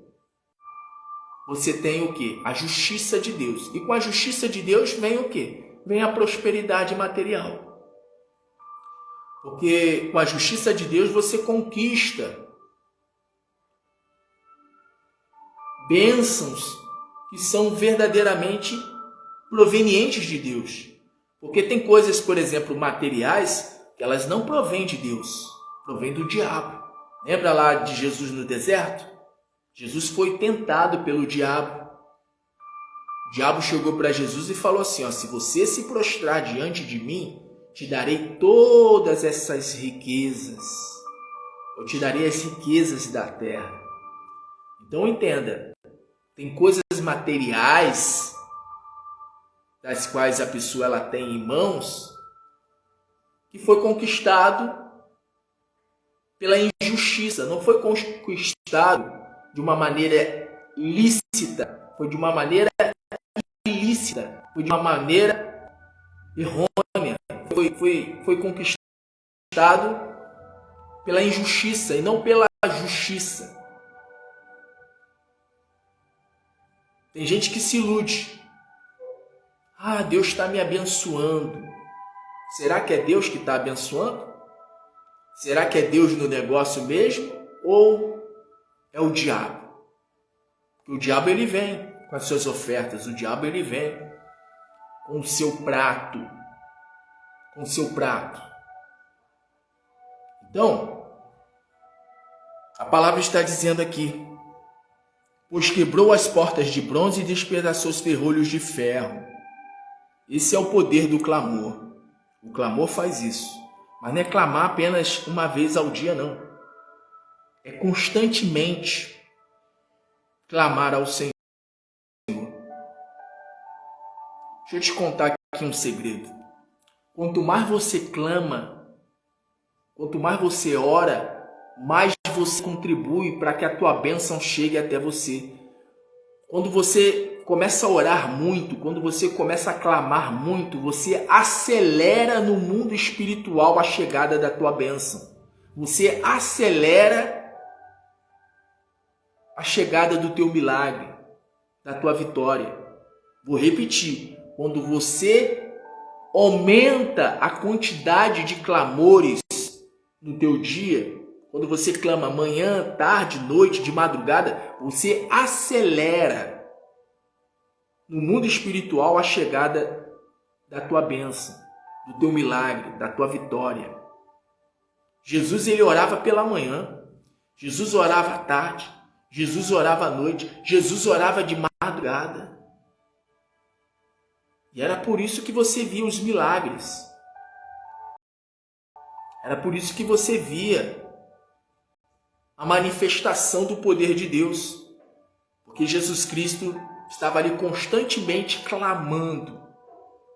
você tem o quê? A justiça de Deus. E com a justiça de Deus vem o quê? Vem a prosperidade material. Porque com a justiça de Deus você conquista bênçãos que são verdadeiramente provenientes de Deus. Porque tem coisas, por exemplo, materiais, que elas não provêm de Deus, provêm do diabo. Lembra lá de Jesus no deserto? Jesus foi tentado pelo diabo. O diabo chegou para Jesus e falou assim: se você se prostrar diante de mim, te darei todas essas riquezas. Eu te darei as riquezas da terra. Então entenda, tem coisas materiais das quais a pessoa ela tem em mãos que foi conquistado pela injustiça, não foi conquistado de uma maneira lícita, foi de uma maneira ilícita, foi de uma maneira errônea, foi conquistado pela injustiça e não pela justiça. Tem gente que se ilude. Deus está me abençoando. Será que é Deus que está abençoando? Será que é Deus no negócio mesmo? Ou é o diabo? Porque o diabo ele vem com as suas ofertas. O diabo ele vem com o seu prato. Com o seu prato. Então, a palavra está dizendo aqui: pois quebrou as portas de bronze e despedaçou os ferrolhos de ferro. Esse é o poder do clamor. O clamor faz isso. Mas não é clamar apenas uma vez ao dia, não. É constantemente clamar ao Senhor. Deixa eu te contar aqui um segredo. Quanto mais você clama, quanto mais você ora, mais você contribui para que a tua bênção chegue até você. Quando você começa a orar muito, quando você começa a clamar muito, você acelera no mundo espiritual a chegada da tua bênção. Você acelera a chegada do teu milagre, da tua vitória. Vou repetir. Quando você aumenta a quantidade de clamores no teu dia, quando você clama manhã, tarde, noite, de madrugada, você acelera no mundo espiritual a chegada da tua bênção, do teu milagre, da tua vitória. Jesus ele orava pela manhã, Jesus orava à tarde, Jesus orava à noite, Jesus orava de madrugada. E era por isso que você via os milagres. Era por isso que você via a manifestação do poder de Deus. Porque Jesus Cristo estava ali constantemente clamando.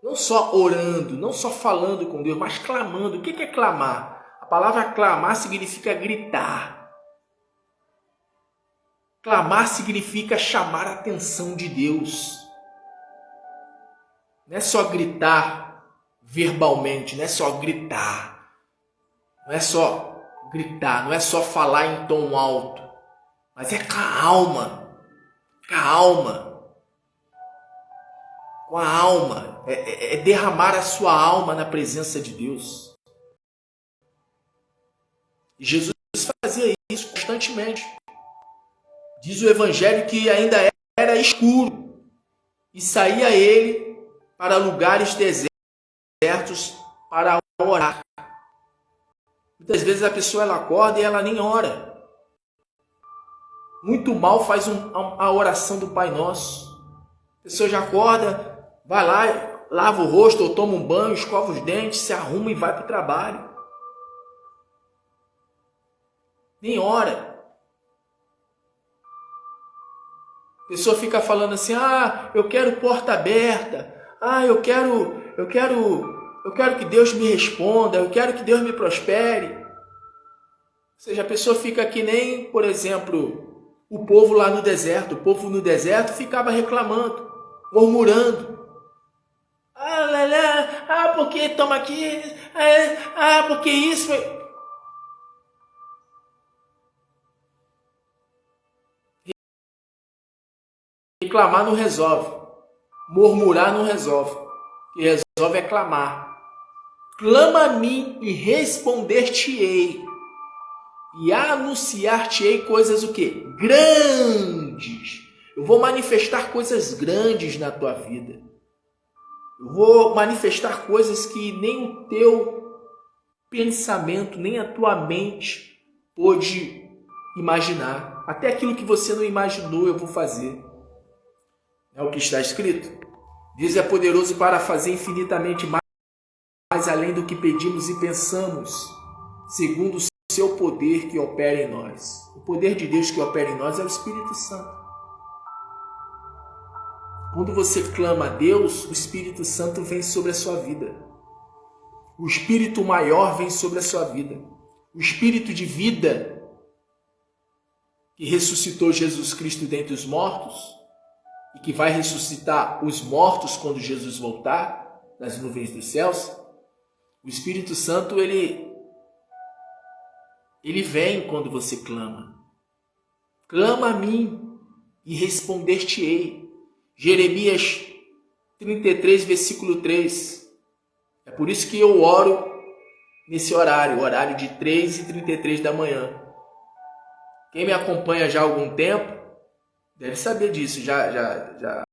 Não só orando, não só falando com Deus, mas clamando. O que é clamar? A palavra clamar significa gritar. Clamar significa chamar a atenção de Deus. Não é só gritar verbalmente, não é só gritar. Não é só gritar, não é só falar em tom alto. Mas é com a alma. Com a alma. Com a alma. É derramar a sua alma na presença de Deus. E Jesus fazia isso constantemente. Diz o Evangelho que ainda era escuro. E saía ele para lugares desertos para orar. Muitas vezes a pessoa ela acorda e ela nem ora. Muito mal faz a oração do Pai Nosso. A pessoa já acorda, vai lá, lava o rosto ou toma um banho, escova os dentes, se arruma e vai para o trabalho. Nem ora. A pessoa fica falando assim, eu quero porta aberta, eu quero que Deus me responda, eu quero que Deus me prospere. Ou seja, a pessoa fica que nem, por exemplo, o povo lá no deserto. O povo no deserto ficava reclamando, murmurando. Porque toma aqui, porque isso... Reclamar não resolve. Murmurar não resolve. O que resolve é clamar. Clama a mim e responder-te-ei. E anunciar-te-ei coisas o quê? Grandes. Eu vou manifestar coisas grandes na tua vida. Eu vou manifestar coisas que nem o teu pensamento, nem a tua mente pôde imaginar. Até aquilo que você não imaginou eu vou fazer. É o que está escrito. Deus é poderoso para fazer infinitamente mais além do que pedimos e pensamos, segundo o seu poder que opera em nós. O poder de Deus que opera em nós é o Espírito Santo. Quando você clama a Deus, o Espírito Santo vem sobre a sua vida. O Espírito maior vem sobre a sua vida. O Espírito de vida que ressuscitou Jesus Cristo dentre os mortos e que vai ressuscitar os mortos quando Jesus voltar nas nuvens dos céus. O Espírito Santo, ele vem quando você clama. Clama a mim e responder-te-ei. Jeremias 33, versículo 3. É por isso que eu oro nesse horário, o horário de 3h33 da manhã. Quem me acompanha já há algum tempo deve saber disso, já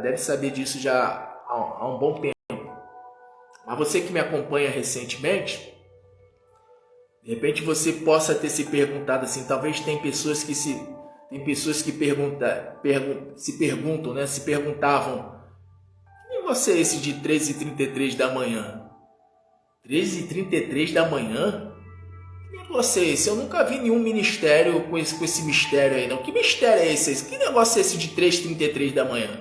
deve saber disso já há um bom tempo. Mas você que me acompanha recentemente, de repente você possa ter se perguntado assim, talvez tem pessoas que se perguntavam, quem é você esse de 3h33 da manhã? 3h33 da manhã? Quem é você esse? Eu nunca vi nenhum ministério com esse mistério aí não. Que mistério é esse? Que negócio é esse de 3h33 da manhã?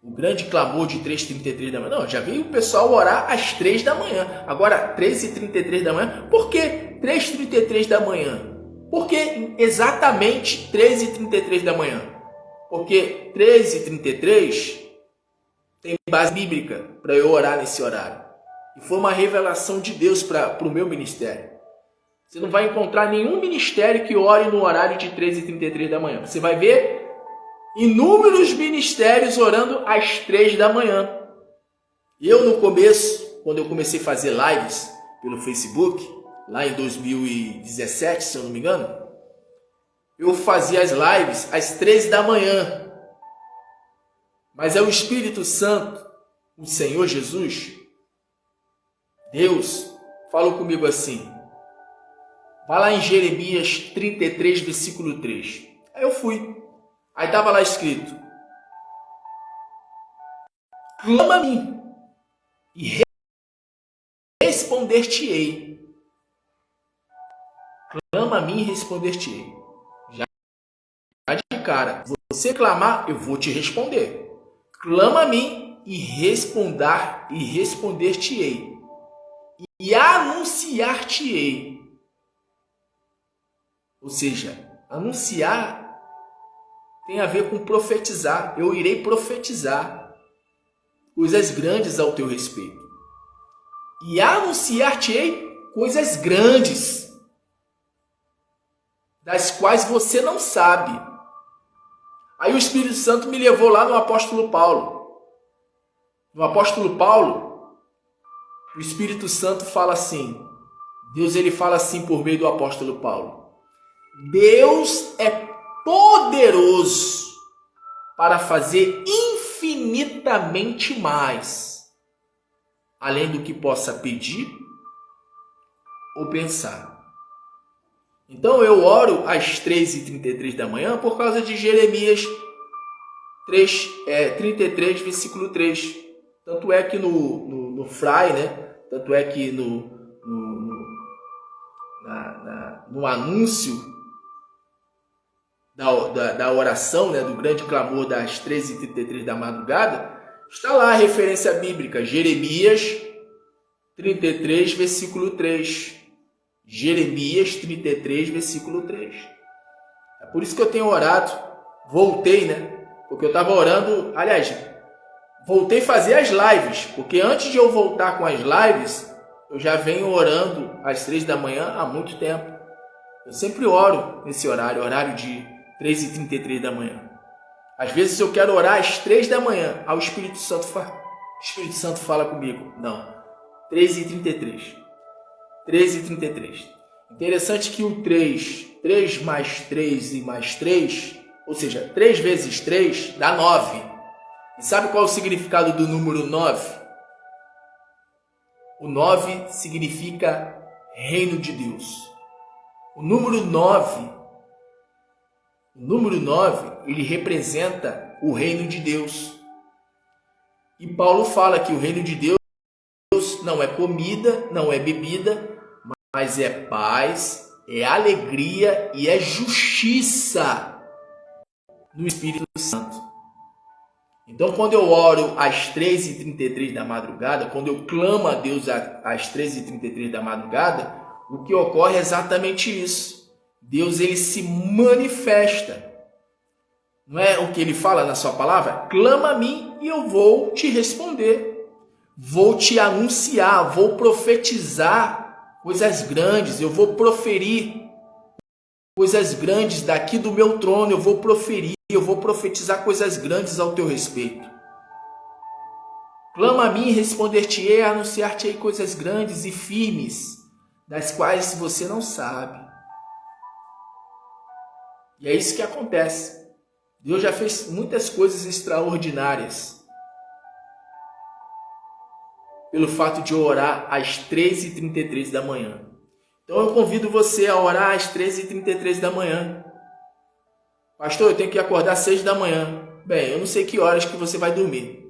O grande clamor de 3h33 da manhã. Não, já vi o pessoal orar às 3 da manhã. Agora, 3h33 da manhã. Por que 3h33 da manhã? Por que exatamente 13h33 da manhã? Porque 13h33 tem base bíblica para eu orar nesse horário. E foi uma revelação de Deus para o meu ministério. Você não vai encontrar nenhum ministério que ore no horário de 13h33 da manhã. Você vai ver inúmeros ministérios orando às 3 da manhã. Eu, no começo, quando eu comecei a fazer lives pelo Facebook, lá em 2017, se eu não me engano, eu fazia as lives às 13 da manhã. Mas é o Espírito Santo, o Senhor Jesus, Deus, falou comigo assim. Vai lá em Jeremias 33, versículo 3. Aí eu fui. Aí estava lá escrito: clama a mim e responder-te-ei. Clama a mim e responder-te-ei. de cara. Você clamar, eu vou te responder. Clama a mim e responder-te-ei. E anunciar-te-ei. Ou seja, anunciar tem a ver com profetizar. Eu irei profetizar coisas grandes ao teu respeito. E anunciar-te-ei coisas grandes, das quais você não sabe. Aí o Espírito Santo me levou lá no apóstolo Paulo. No apóstolo Paulo, o Espírito Santo fala assim, Deus ele fala assim por meio do apóstolo Paulo. Deus é poderoso para fazer infinitamente mais, além do que possa pedir ou pensar. Então eu oro às 3h33 da manhã por causa de Jeremias 33, versículo 3. Tanto é que no Fry, né? Tanto é que no anúncio da oração, né? Do grande clamor das 3h33 da madrugada, está lá a referência bíblica, Jeremias 33, versículo 3. Jeremias 33, versículo 3. É por isso que eu tenho orado. Voltei, né? Porque eu estava orando. Aliás, voltei a fazer as lives. Porque antes de eu voltar com as lives, eu já venho orando às 3 da manhã há muito tempo. Eu sempre oro nesse horário, horário de 3h33 da manhã. Às vezes eu quero orar às 3 da manhã. Aí o Espírito Santo fala comigo. Não, 3h33. 13h33. Interessante que o 3 mais 3 e mais 3, ou seja, 3 vezes 3 dá 9. E sabe qual é o significado do número 9? O 9 significa reino de Deus. O número 9, ele representa o reino de Deus. E Paulo fala que o reino de Deus não é comida, não é bebida, mas é paz, é alegria e é justiça no Espírito Santo. Então, quando eu oro às 3h33 da madrugada, quando eu clamo a Deus às 3h33 da madrugada, o que ocorre é exatamente isso. Deus ele se manifesta. Não é o que ele fala na sua palavra? Clama a mim e eu vou te responder. Vou te anunciar, vou profetizar coisas grandes, eu vou proferir coisas grandes daqui do meu trono, eu vou profetizar coisas grandes ao teu respeito. Clama a mim e responder-te-ei, anunciar-te-ei coisas grandes e firmes, das quais você não sabe. E é isso que acontece. Deus já fez muitas coisas extraordinárias pelo fato de eu orar às 3h33 da manhã. Então eu convido você a orar às 3h33 da manhã. Pastor, eu tenho que acordar às 6 da manhã. Bem, eu não sei que horas que você vai dormir.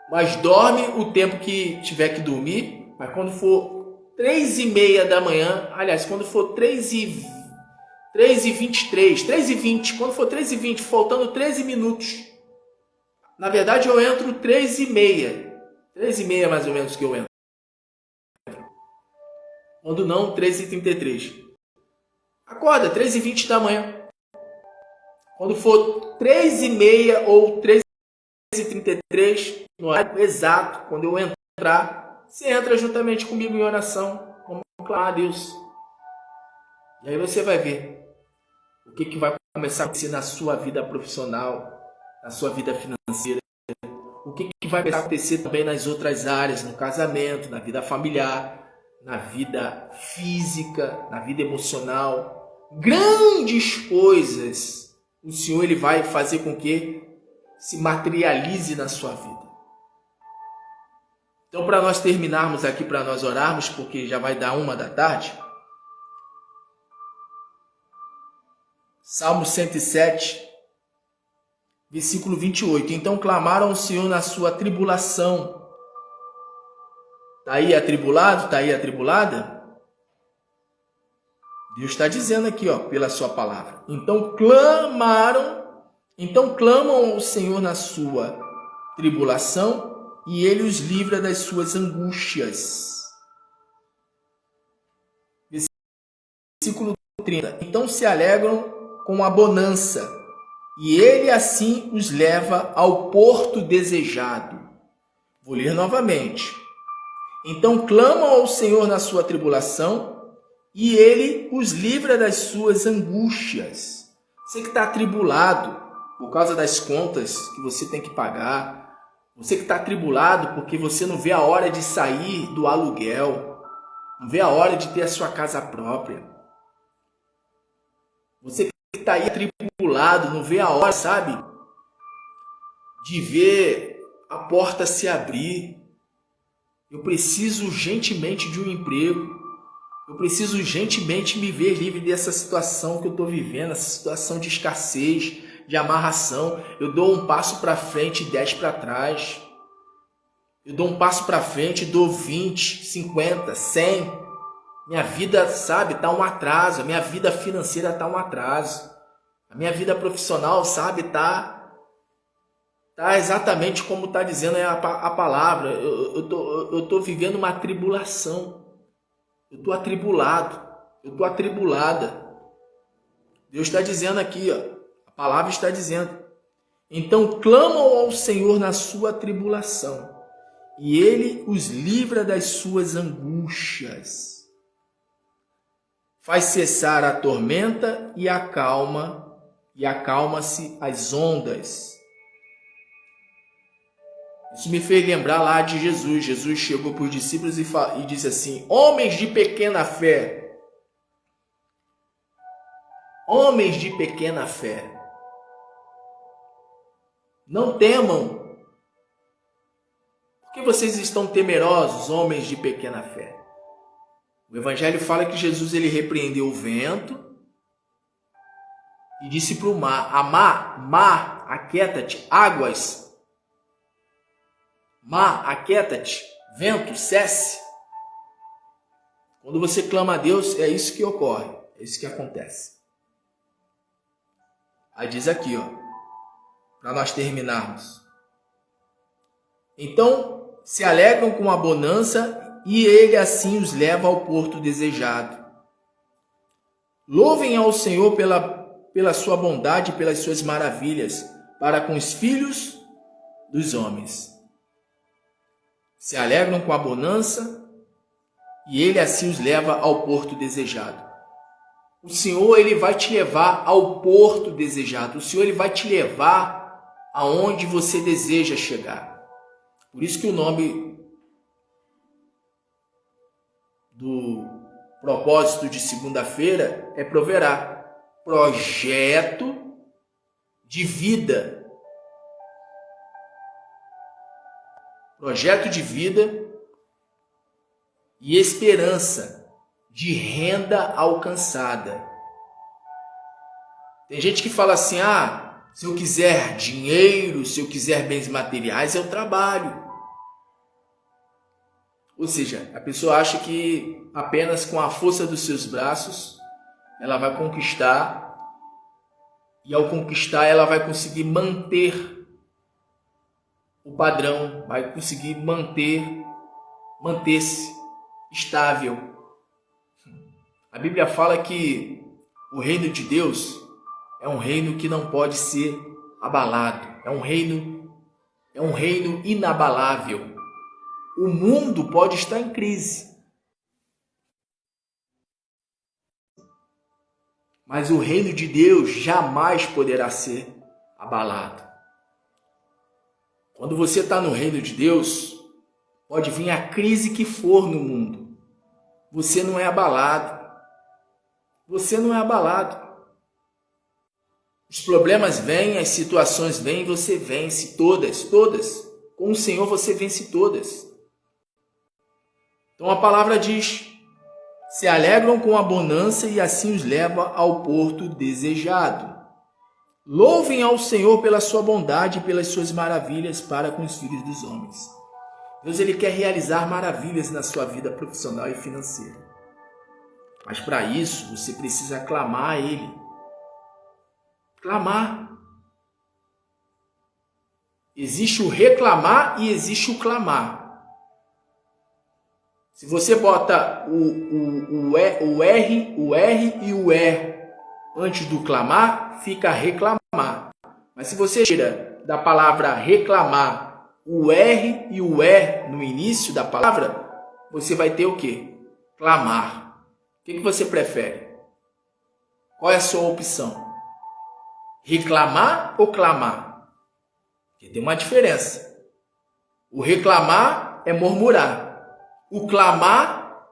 Mas dorme o tempo que tiver que dormir. Mas quando for 3h30 da manhã, aliás, quando for 3h23, 3h20, quando for 3h20, faltando 13 minutos. Na verdade, eu entro 3h30. 3h30 mais ou menos que eu entro. Quando não, 3h33. Acorda, 3h20 da manhã. Quando for 3h30 ou 3h33, no horário exato, quando eu entrar, você entra juntamente comigo em oração. Vamos clamar a Deus. E aí você vai ver o que vai começar a acontecer na sua vida profissional, na sua vida financeira. O que vai acontecer também nas outras áreas, no casamento, na vida familiar, na vida física, na vida emocional. Grandes coisas o Senhor ele vai fazer com que se materialize na sua vida. Então, para nós terminarmos aqui, para nós orarmos, porque já vai dar 1 da tarde, Salmo 107, versículo 28. Então clamaram ao Senhor na sua tribulação. Está aí atribulado? Está aí atribulada? Deus está dizendo aqui, pela sua palavra. Então clamam ao Senhor na sua tribulação e Ele os livra das suas angústias. Versículo 30. Então se alegram com a bonança e Ele assim os leva ao porto desejado. Vou ler novamente. Então clamam ao Senhor na sua tribulação e Ele os livra das suas angústias. Você que está atribulado por causa das contas que você tem que pagar, você que está atribulado porque você não vê a hora de sair do aluguel, não vê a hora de ter a sua casa própria. Você que está aí atribulado, não vê a hora, sabe, de ver a porta se abrir. Eu preciso urgentemente de um emprego. Eu preciso urgentemente me ver livre dessa situação que eu estou vivendo, essa situação de escassez, de amarração. Eu dou um passo para frente e 10 para trás. Eu dou um passo para frente e dou 20, 50, 100. Minha vida, sabe, está um atraso. A minha vida financeira está um atraso. A minha vida profissional, sabe, está exatamente como está dizendo a palavra. Eu tô vivendo uma tribulação. Eu estou atribulado. Eu estou atribulada. Deus está dizendo aqui, a palavra está dizendo. Então clamam ao Senhor na sua tribulação e Ele os livra das suas angústias. Faz cessar a tormenta e acalma-se as ondas. Isso me fez lembrar lá de Jesus. Jesus chegou para os discípulos e disse assim: homens de pequena fé, homens de pequena fé, não temam. Por que vocês estão temerosos, homens de pequena fé? O Evangelho fala que Jesus ele repreendeu o vento e disse para o mar: mar, aquieta-te, águas, mar, aquieta-te, vento, cesse. Quando você clama a Deus, é isso que ocorre, é isso que acontece. Aí diz aqui, para nós terminarmos. Então, se alegram com a bonança e Ele assim os leva ao porto desejado. Louvem ao Senhor pela sua bondade e pelas suas maravilhas para com os filhos dos homens. Se alegram com a bonança e Ele assim os leva ao porto desejado. O Senhor ele vai te levar ao porto desejado. O Senhor ele vai te levar aonde você deseja chegar. Por isso que o nome do propósito de segunda-feira é Proverá. Projeto de vida. Projeto de vida e esperança de renda alcançada. Tem gente que fala assim: se eu quiser dinheiro, se eu quiser bens materiais, eu trabalho. Ou seja, a pessoa acha que apenas com a força dos seus braços ela vai conquistar, e ao conquistar ela vai conseguir manter o padrão, vai conseguir manter-se estável. A Bíblia fala que o reino de Deus é um reino que não pode ser abalado, é um reino inabalável. O mundo pode estar em crise, mas o reino de Deus jamais poderá ser abalado. Quando você está no reino de Deus, pode vir a crise que for no mundo. Você não é abalado. Você não é abalado. Os problemas vêm, as situações vêm, você vence todas. Com o Senhor você vence todas. Então a palavra diz: se alegram com a bonança e assim os leva ao porto desejado. Louvem ao Senhor pela sua bondade e pelas suas maravilhas para com os filhos dos homens. Deus ele quer realizar maravilhas na sua vida profissional e financeira. Mas para isso, você precisa clamar a Ele. Clamar. Existe o reclamar e existe o clamar. Se você bota o R e o E antes do clamar, fica reclamar. Mas se você tira da palavra reclamar o R e o E no início da palavra, você vai ter o quê? Clamar. O que você prefere? Qual é a sua opção? Reclamar ou clamar? Porque tem uma diferença. O reclamar é murmurar. O clamar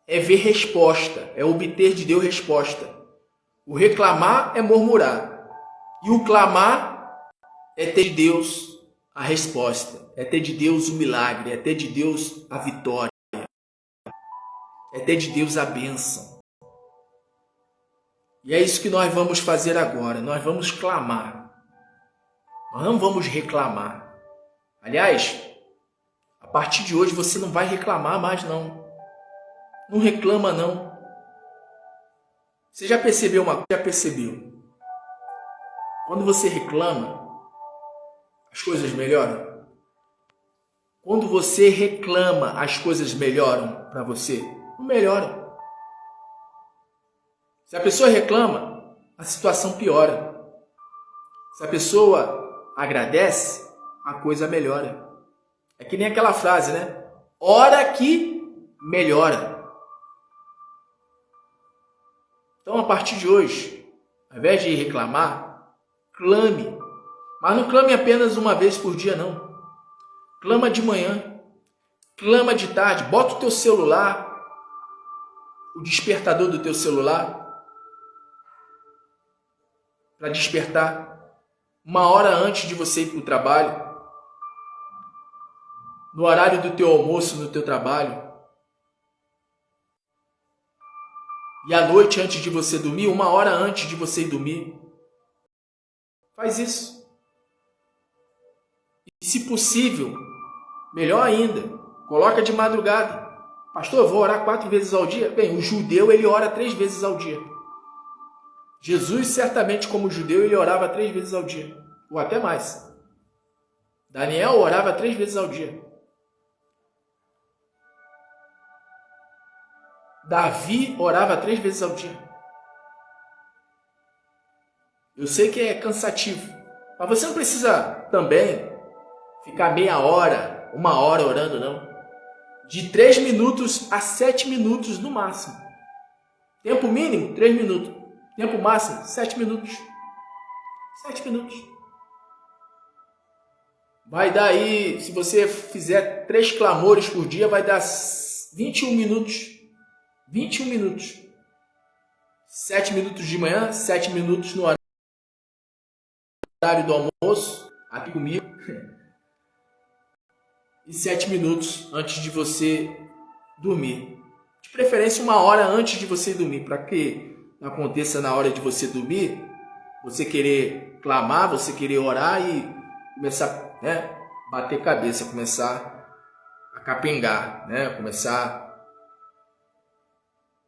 é ver resposta, é obter de Deus resposta. O reclamar é murmurar. E o clamar é ter de Deus a resposta, é ter de Deus o milagre, é ter de Deus a vitória, é ter de Deus a bênção. E é isso que nós vamos fazer agora, nós vamos clamar. Nós não vamos reclamar. Aliás, a partir de hoje você não vai reclamar mais, não. Não reclama, não. Você já percebeu uma coisa? Já percebeu? Quando você reclama, as coisas melhoram? Quando você reclama, as coisas melhoram para você? Não melhoram. Se a pessoa reclama, a situação piora. Se a pessoa agradece, a coisa melhora. É que nem aquela frase, né? Ora que melhora. Então, a partir de hoje, ao invés de reclamar, clame. Mas não clame apenas uma vez por dia, não. Clama de manhã. Clama de tarde. Bota o teu celular, o despertador do teu celular, para despertar 1 hora antes de você ir para o trabalho. No horário do teu almoço, no teu trabalho. E à noite, antes de você dormir, 1 hora antes de você ir dormir. Faz isso. E se possível, melhor ainda, coloca de madrugada. Pastor, eu vou orar 4 vezes ao dia? Bem, o judeu, ele ora 3 vezes ao dia. Jesus, certamente, como judeu, ele orava 3 vezes ao dia. Ou até mais. Daniel orava 3 vezes ao dia. Davi orava 3 vezes ao dia. Eu sei que é cansativo, mas você não precisa também ficar meia hora, 1 hora orando, não. De 3 minutos a 7 minutos no máximo. Tempo mínimo, 3 minutos. Tempo máximo, 7 minutos. 7 minutos. Vai dar aí, se você fizer 3 clamores por dia, vai dar 21 minutos. 21 minutos. 7 minutos de manhã, 7 minutos no horário do almoço, aqui comigo. E 7 minutos antes de você dormir. De preferência 1 hora antes de você dormir, para que não aconteça na hora de você dormir, você querer clamar, você querer orar e começar, bater cabeça, começar a capengar, começar.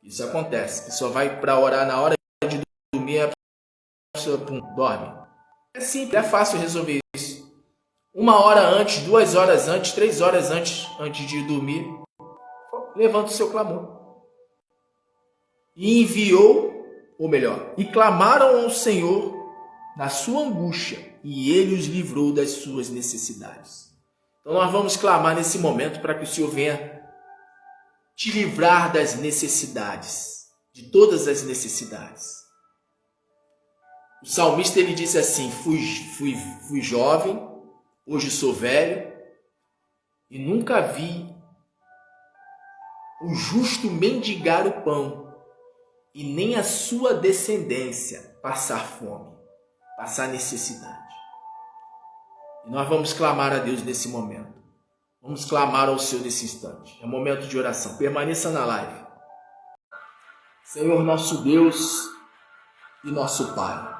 Isso acontece, que só vai para orar na hora de dormir, a pessoa dorme. É simples, é fácil resolver isso. 1 hora antes, 2 horas antes, 3 horas antes de dormir, levanta o seu clamor. E enviou, ou melhor, e clamaram ao Senhor na sua angústia, e Ele os livrou das suas necessidades. Então nós vamos clamar nesse momento para que o Senhor venha te livrar das necessidades, de todas as necessidades. O salmista, ele diz assim: fui jovem, hoje sou velho, e nunca vi o justo mendigar o pão, e nem a sua descendência passar fome, passar necessidade. E nós vamos clamar a Deus nesse momento. Vamos clamar ao Senhor nesse instante. É momento de oração. Permaneça na live. Senhor, nosso Deus e nosso Pai.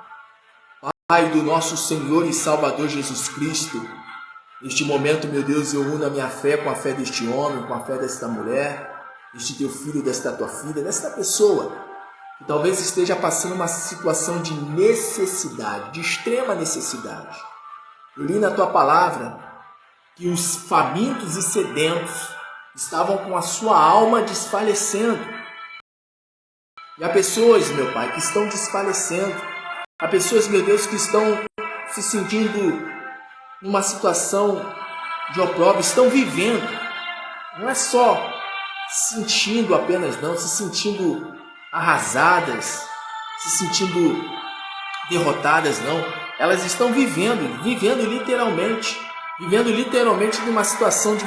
Pai do nosso Senhor e Salvador Jesus Cristo. Neste momento, meu Deus, eu uno a minha fé com a fé deste homem, com a fé desta mulher. deste teu filho, desta tua filha, desta pessoa que talvez esteja passando uma situação de necessidade, de extrema necessidade. Eu li na tua palavra que os famintos e sedentos estavam com a sua alma desfalecendo. E há pessoas, meu Pai, que estão desfalecendo. Há pessoas, meu Deus, que estão se sentindo numa situação de opróbrio, estão vivendo. Não é só sentindo apenas, não, se sentindo arrasadas, se sentindo derrotadas, não. Elas estão vivendo literalmente numa situação de